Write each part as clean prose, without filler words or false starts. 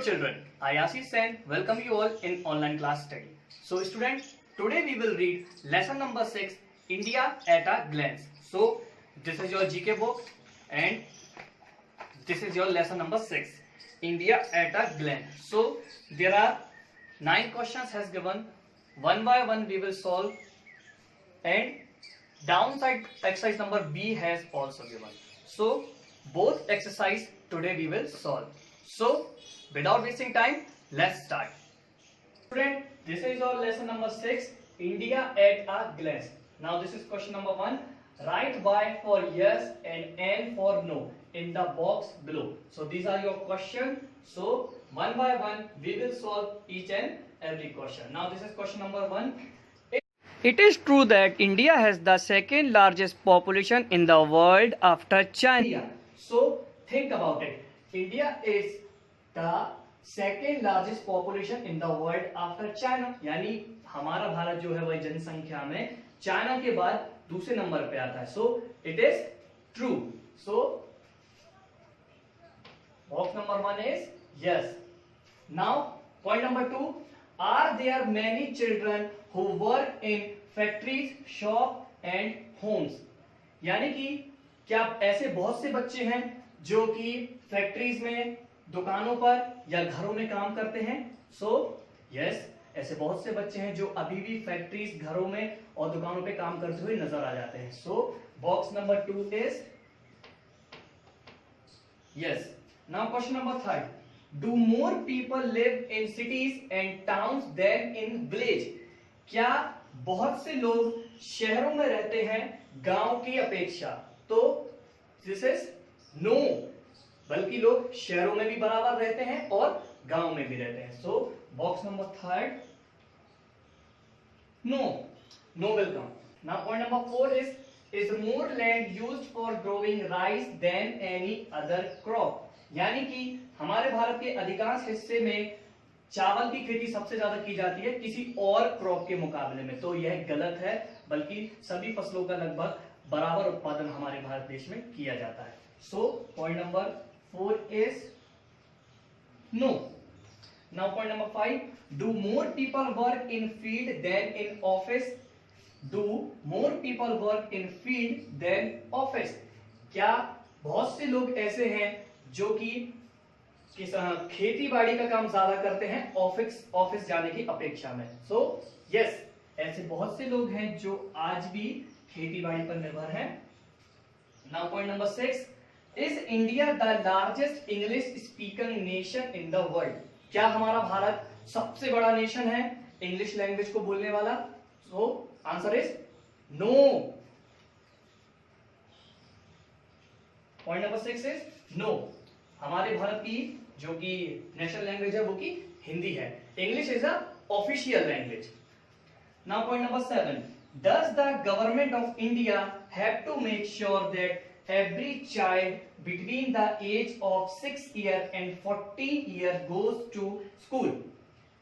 children, I Ashish Sen welcome you all in online class study. So students, today we will read lesson number 6, India at a glance. So this is your GK book and this is your lesson number 6, India at a glance. So there are 9 questions has given, one by one we will solve, and downside exercise number B has also given. So both exercise today we will solve. So without wasting time, let's start. Student, this is our lesson number 6, India at a glance. Now this is question number 1. Write Y for yes and N for no in the box below. So these are your questions. So one by one we will solve each and every question. Now this is question number 1. It is true that India has the second largest population in the world after China. So think about it. India is the second largest population in the world after China. यानी हमारा भारत जो है वह जनसंख्या में China के बाद दूसरे नंबर पे आता है. So it is true. So box number 1 is yes. Now point number 2. Are there many children who work in factories, shop and homes? यानी कि क्या ऐसे बहुत से बच्चे हैं जो कि फैक्ट्रीज में, दुकानों पर या घरों में काम करते हैं? सो यस, ऐसे बहुत से बच्चे हैं जो अभी भी फैक्ट्रीज, घरों में और दुकानों पे काम करते हुए नजर आ जाते हैं. So box number 2 is yes. Now question number 3. Do more people live in cities and towns than in village? क्या बहुत से लोग शहरों में रहते हैं गांव की अपेक्षा? तो दिस इज नो, बल्कि लोग शहरों में भी बराबर रहते हैं और गांव में भी रहते हैं. So box number 3 no, no will come. Now point number 4 is more land used for growing rice than any other crop? यानी कि हमारे भारत के अधिकांश हिस्से में चावल की खेती सबसे ज्यादा की जाती है किसी और क्रॉप के मुकाबले में. तो यह गलत है, बल्कि सभी फसलों का लगभग बराबर उत्पादन हमारे भारत देश में किया जाता है. So point number 4 is no. Now point number 5. Do more people work in field than in office? Do more people work in field than office? क्या बहुत से लोग ऐसे हैं जो कि खेती बाड़ी का काम ज्यादा करते हैं ऑफिस जाने की अपेक्षा में? सो यस, ऐसे बहुत से लोग हैं जो आज भी खेती बाड़ी पर निर्भर हैं. Now point number 6. Is India the largest English speaking nation in the world? क्या हमारा भारत सबसे बड़ा नेशन है इंग्लिश लैंग्वेज को बोलने वाला? So answer is no. Point number 6 is no. हमारे भारत की जो कि नेशनल लैंग्वेज है वो की हिंदी है. English is a official language. Now point number 7. Does the government of India have to make sure that every child between the age of 6 year and 40 year goes to school?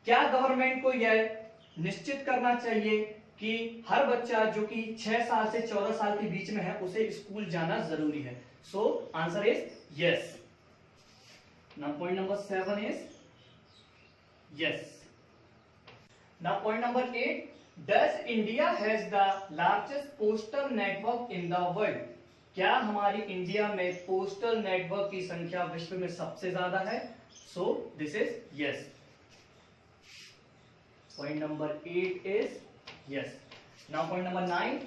क्या government को यह निश्चित करना चाहिए कि हर बच्चा जो कि 6 साल से 14 साल के बीच में है उसे स्कूल जाना जरूरी है? सो answer is yes. Now point number 7 is yes. Now point number 8. Does India has the largest postal network in the world? क्या हमारी इंडिया में पोस्टल नेटवर्क की संख्या विश्व में सबसे ज्यादा है? So this is yes. Point number 8 is yes. Now point number 9.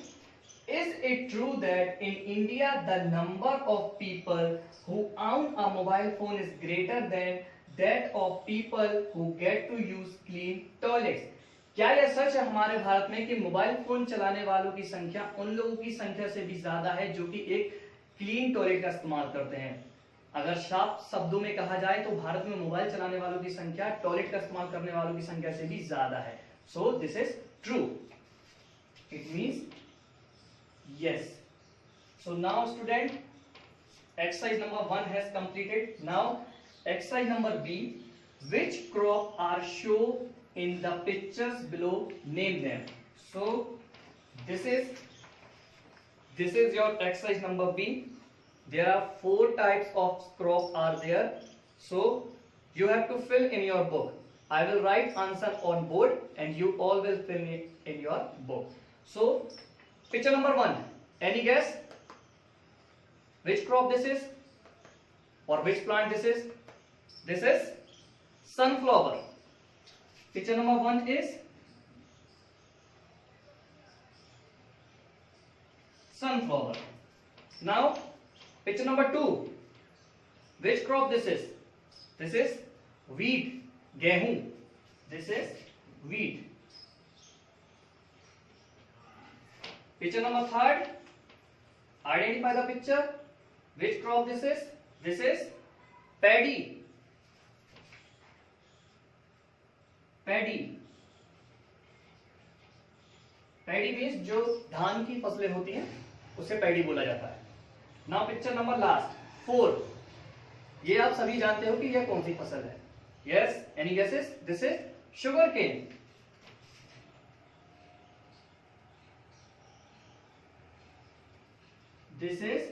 Is it true that in India the number of people who own a mobile phone is greater than that of people who get to use clean toilets? क्या यह सच है हमारे भारत में कि mobile phone चलाने वालों की संख्या उन लोगों की संख्या से भी ज्यादा है जो कि एक क्लीन टॉयलेट का इस्तेमाल करते हैं? अगर साफ शब्दों में कहा जाए तो भारत में मोबाइल चलाने वालों की संख्या टॉयलेट का इस्तेमाल करने वालों की संख्या से भी ज्यादा है. So this is true. It means yes. So now student, exercise number 1 has completed. Now exercise number B. Which crop are shown in the pictures below? Name them. So this is your exercise number B. There are 4 types of crop are there. So you have to fill in your book. I will write answer on board and you all will fill it in your book. So picture number 1, any guess which crop this is or which plant this is? This is sunflower. Picture number 1 is sunflower. Now picture number 2, which crop this is? This is wheat, गेहूं. This is wheat. Picture number 3, identify the picture. Which crop this is? This is paddy. Paddy. Paddy means जो धान की फसलें होती हैं उसे paddy बोला जाता है. नाउ पिक्चर नंबर लास्ट 4, ये आप सभी जानते हो कि यह कौन सी फसल है. Yes, any guesses? This is sugar cane. This is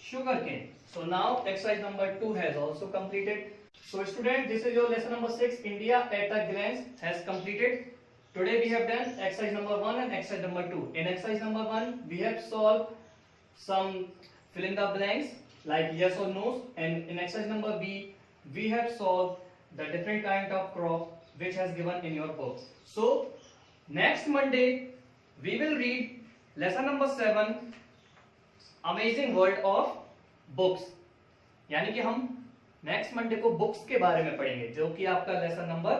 sugarcane. So now exercise number 2 has also completed. So student, this is your lesson number 6, India at a glance has completed. Today we have done exercise number 1 and exercise number 2. In exercise number 1 we have solved some fill in the blanks like yes or no, and in exercise number B we have solved the different kind of crop which has given in your book. So next Monday we will read lesson number 7, amazing world of books. यानी कि हम next Monday को books के बारे में पढ़ेंगे जो कि आपका लेसन नंबर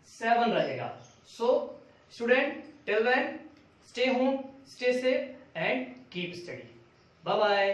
7 रहेगा. So student, till then stay home, stay safe and keep study. Bye bye.